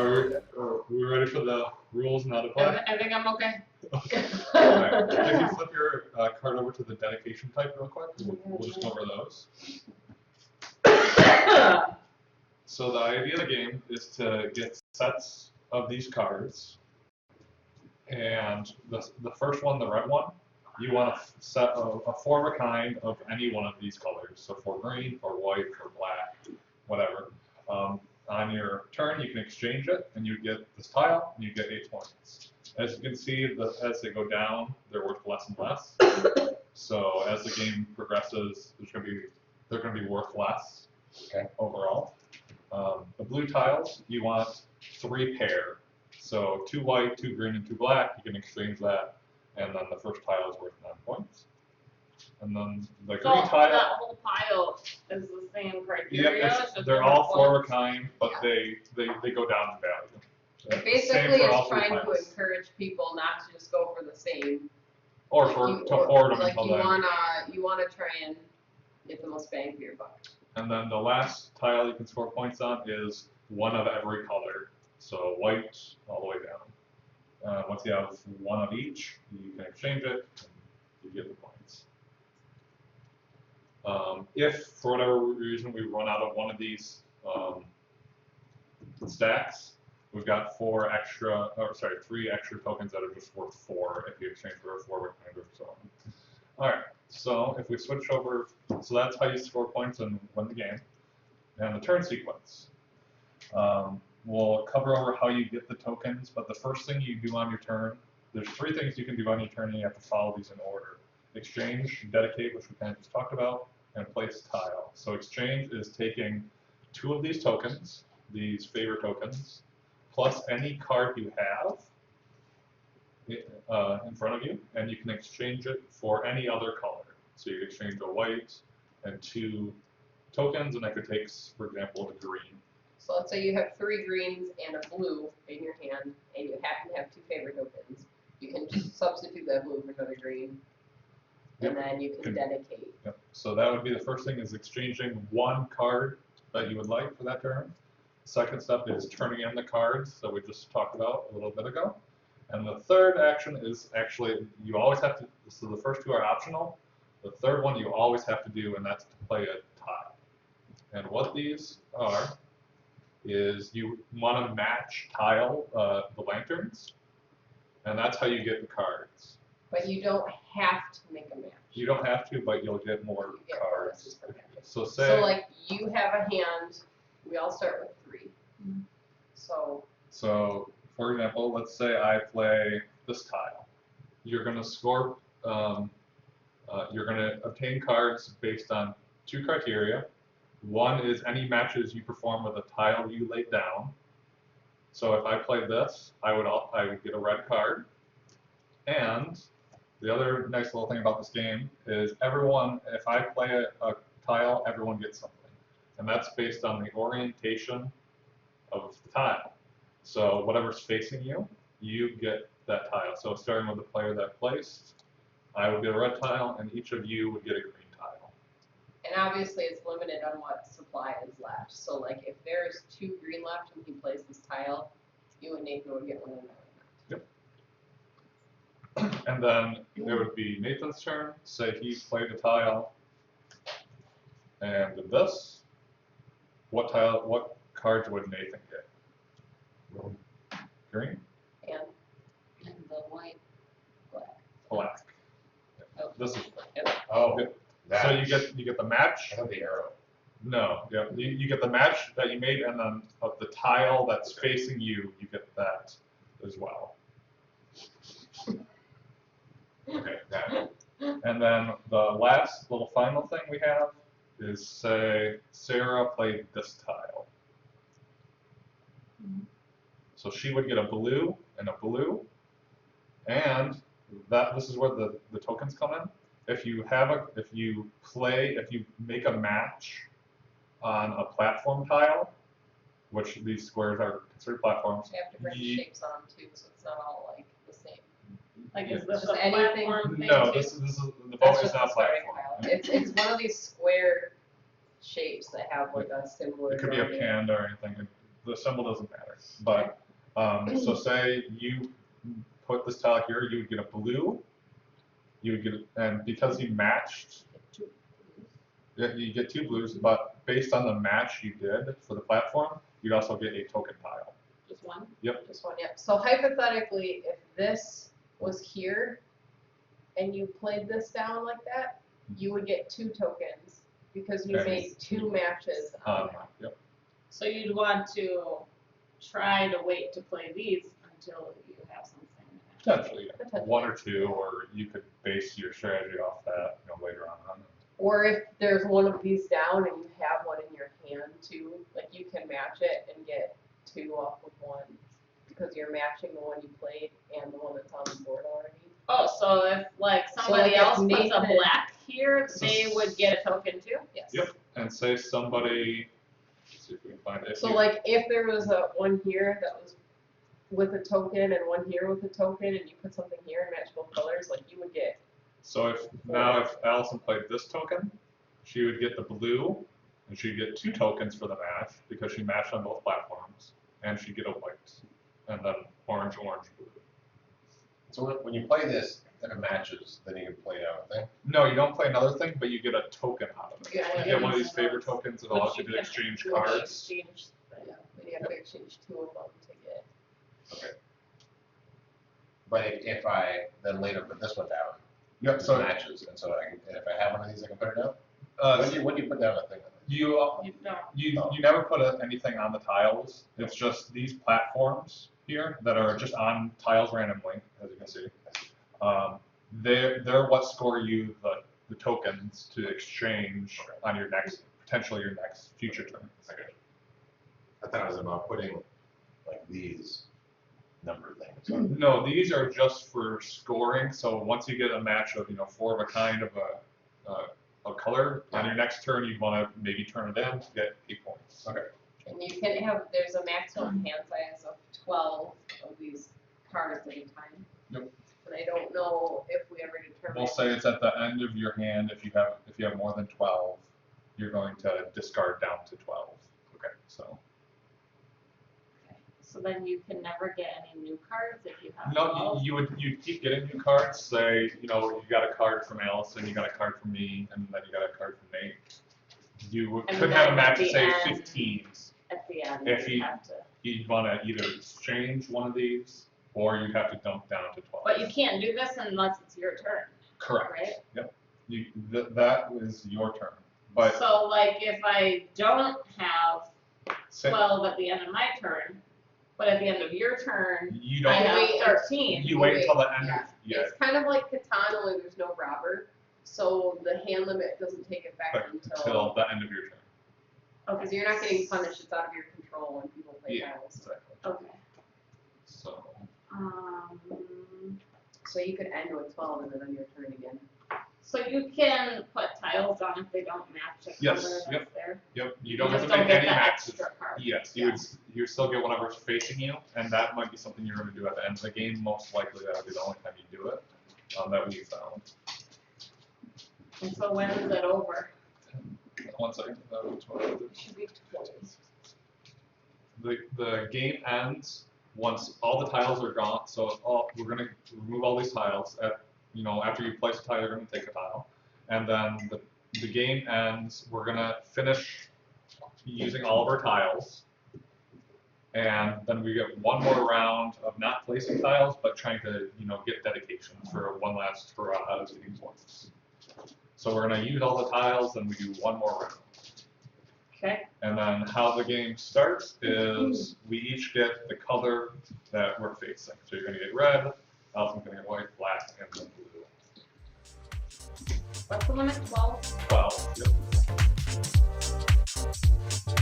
Are we ready for the rules now to play? I think I'm okay. Alright, if you flip your card over to the dedication type real quick, we'll just go over those. So the idea of the game is to get sets of these cards, and the first one, the red one, you want a set of a four of a kind of any one of these colors. So for green, for white, for black, whatever. On your turn, you can exchange it, and you get this tile, and you get 8 points. As you can see, as they go down, they're worth less and less. So as the game progresses, they're going to be worth less overall. The blue tiles, you want 3 pair. So 2 white, 2 green, and 2 black. You can exchange that, and then the first tile is worth 9 points. And then the green tile. That whole pile is the same criteria. Yeah, they're all four of a kind, but they go down in value. Basically, it's trying to encourage people not to just go for the same. Or to hoard them like until you wanna try and get the most bang for your buck. And then the last tile you can score points on is one of every color. So white all the way down. Once you have one of each, you can exchange it and you get the points. If for whatever reason we run out of one of these stacks, we've got 3 extra tokens that are just worth 4 if you exchange for a 4 with kind or so on. Alright, so if we switch over, so that's how you score points and win the game. And the turn sequence. We'll cover over how you get the tokens, but the first thing you do on your turn, there's 3 things you can do on your turn, and you have to follow these in order. Exchange, dedicate, which we kind of just talked about, and place tile. So exchange is taking 2 of these tokens, these favor tokens, plus any card you have in front of you, and you can exchange it for any other color. So you can exchange a white and 2 tokens, and that could take, for example, a green. So let's say you have 3 greens and a blue in your hand, and you happen to have 2 favor tokens. You can just substitute that blue for another green, and then you can dedicate. Yep. So that would be the first thing, is exchanging 1 card that you would like for that turn. Second step is turning in the cards that we just talked about a little bit ago. And the third action is actually, you always have to, so the first 2 are optional. The third one you always have to do, and that's to play a tile. And what these are is you want to match tile the lanterns, and that's how you get the cards. But you don't have to make a match. You don't have to, but you'll get more cards. So like you have a hand, we all start with 3. So for example, let's say I play this tile. You're going to score. You're going to obtain cards based on 2 criteria. One is any matches you perform with a tile you laid down. So if I played this, I would get a red card. And the other nice little thing about this game is if I play a tile, everyone gets something. And that's based on the orientation of the tile. So whatever's facing you, you get that tile. So starting with the player that placed, I would get a red tile, and each of you would get a green tile. And obviously it's limited on what supply is left. So like if there's 2 green left and he plays this tile, you and Nathan would get 1 and I would not. And then it would be Nathan's turn. Say he played a tile and did this. What cards would Nathan get? Green? And the white, black. Black. Oh. This is. Oh. So you get the match. I have the arrow. No, yeah, you get the match that you made, and then of the tile that's facing you, you get that as well. Okay, that. And then the last little final thing we have is, say Sarah played this tile. So she would get a blue and a blue, and this is where the tokens come in. If you make a match on a platform tile, which these squares are considered platforms. You have different shapes on them too, so it's not all like the same. Like is this Just a anything? platform thing No, too? this is the boat That's is just not the starting platform. tile. It's one of these square shapes that have like a similar. It could be a drawing. panda or anything. the symbol doesn't matter. But so say you put this tile here, you would get a blue. You would get, and because you matched, you get 2 blues. But based on the match you did for the platform, you'd also get a token tile. Just one? Yep. Just one, yep. So hypothetically, if this was here and you played this down like that, you would get 2 tokens because you That made is 2 matches on it. Yep. So you'd want to try to wait to play these until you have something. Potentially, yeah. Potentially. 1 or 2, or you could base your strategy off that, later on. Or if there's one of these down and you have one in your hand too, like you can match it and get 2 off of 1 because you're matching the one you played and the one that's on the board already. Oh, so if like somebody like, if else puts a Nathan- black here, So they would get a token too? Yes. Yep. And say somebody, let's see if we can find it. So like if there was a one here that was with a token and one here with a token and you put something here and match both colors, like you would get. So if Allison played this token, she would get the blue, and she'd get 2 tokens for the match because she matched on both platforms, and she'd get a white, and then orange, orange, blue. So when you play this, if it matches, then you can play out a thing. No, you don't play another thing, but you get a token out of it. Yeah, You get one of these favor tokens that allows you to exchange cards. Exchange. Yeah, then you have to exchange 2 of them to get. Okay. But if I then later put this one down, Yep. it So matches, and so and if I have one of these, I can put it down. uh, When do you put down a thing? you You don't. you never put anything on the tiles. It's just these platforms here that are just on tiles randomly, as you can see. They're what score you the tokens to exchange on your potentially your next future turn. Okay. I thought it was about putting like these number things. No, these are just for scoring. So once you get a match of 4 of a kind of a color on your next turn, you want to maybe turn it in to get 8 points. Okay. And you can have, there's a maximum hand size of 12 of these cards at a time. Yep. And I don't know if we ever determine. We'll say it's at the end of your hand. If you have more than 12, you're going to discard down to 12. Okay. So. So then you can never get any new cards if you have No, 12? you'd keep getting new cards. Say, you got a card from Allison, you got a card from me, and then you got a card from Nate. You And could have a then match at of the say end- 15. At the end, If you you- have to. You'd want to either exchange one of these, or you have to dump down to 12. But you can't do this unless it's your turn, Correct. right? Yep. That is your turn. But So like if I don't have say, 12 at the end of my turn, but at the end of your turn, you I don't. have wait, 13. You wait until the end Yeah. of yeah. It's kind of like Catan, only there's no robber, so the hand limit doesn't take effect Until the end of your turn. Okay. because you're not getting punished, it's out of your control when people play Yeah. tiles. Exactly. Okay. So. So you could end with 12 and then on your turn again. So you can put tiles on if they don't match a Yes, color that's yep. there. Yep. You don't You have just to don't make get any the matches. extra card. Yes, you still get whatever's facing you, and that might be something you're going to do at the end of the game. Most likely that'll be the only time you do it. That we found. And so when is it over? 1 second. It should be 12. The game ends once all the tiles are gone. So we're going to remove all these tiles. After you place a tile, you're going to take a tile, and then the game ends. We're going to finish using all of our tiles. And then we get one more round of not placing tiles, but trying to, get dedication for one last hurrah as these ones. So we're gonna use all the tiles, and we do one more round. Okay. And then how the game starts is we each get the color that we're facing. So you're gonna get red, Allison's gonna get white, black, and then blue. What's the limit? 12? 12. Yep.